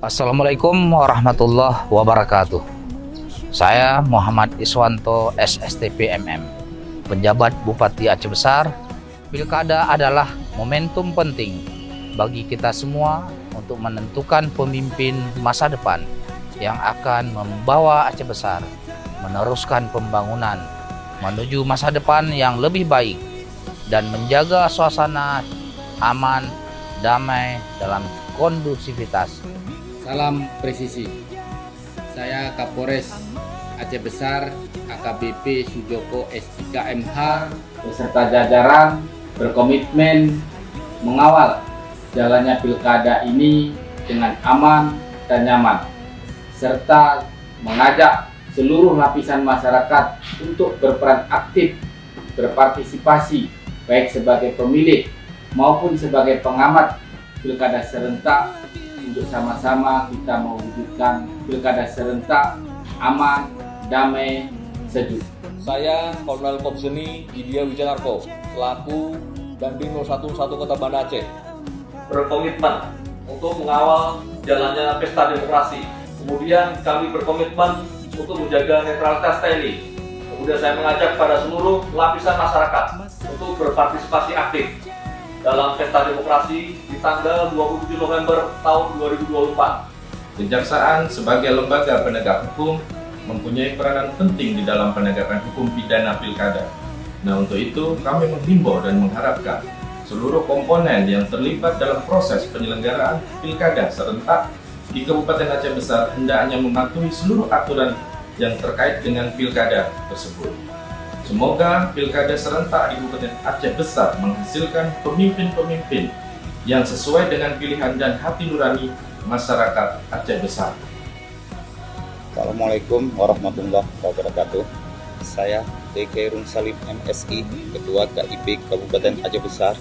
Assalamualaikum warahmatullahi wabarakatuh. Saya Muhammad Iswanto SSTP MM, penjabat Bupati Aceh Besar. Pilkada adalah momentum penting bagi kita semua untuk menentukan pemimpin masa depan yang akan membawa Aceh Besar meneruskan pembangunan menuju masa depan yang lebih baik dan menjaga suasana aman, damai dalam kondusivitas. Salam presisi. Saya Kapolres Aceh Besar AKBP Sujoko S3MH beserta jajaran berkomitmen mengawal jalannya pilkada ini dengan aman dan nyaman, serta mengajak seluruh lapisan masyarakat untuk berperan aktif berpartisipasi baik sebagai pemilih maupun sebagai pengamat pilkada serentak untuk sama-sama kita mewujudkan pilkada serentak aman, damai, sejuk. Saya Kolonel Kopseni Widya Wijanarko selaku Dandim 011 Kota Banda Aceh berkomitmen untuk mengawal jalannya pesta demokrasi. Kemudian kami berkomitmen untuk menjaga netralitas TNI. Kemudian saya mengajak pada seluruh lapisan masyarakat untuk berpartisipasi aktif dalam pesta demokrasi di tanggal 27 November tahun 2024. Kejaksaan sebagai lembaga penegak hukum mempunyai peranan penting di dalam penegakan hukum pidana pilkada. Nah, untuk itu kami menghimbau dan mengharapkan seluruh komponen yang terlibat dalam proses penyelenggaraan pilkada serentak di Kabupaten Aceh Besar hendaknya mematuhi seluruh aturan yang terkait dengan pilkada tersebut. Semoga pilkada serentak di Kabupaten Aceh Besar menghasilkan pemimpin-pemimpin yang sesuai dengan pilihan dan hati nurani masyarakat Aceh Besar. Assalamualaikum warahmatullahi wabarakatuh. Saya TK Rung Salim MSI, Ketua KIP Kabupaten Aceh Besar.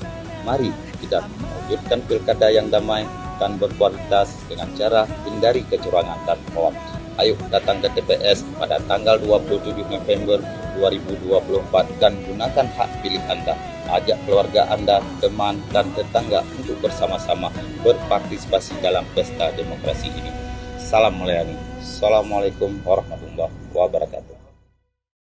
Mari kita mewujudkan pilkada yang damai dan berkualitas dengan cara hindari kecurangan dan hoax. Ayo datang ke TPS pada tanggal 27 November 2024 dan gunakan hak pilih Anda. Ajak keluarga Anda, teman, dan tetangga untuk bersama-sama berpartisipasi dalam pesta demokrasi ini. Salam melayani. Assalamualaikum warahmatullahi wabarakatuh.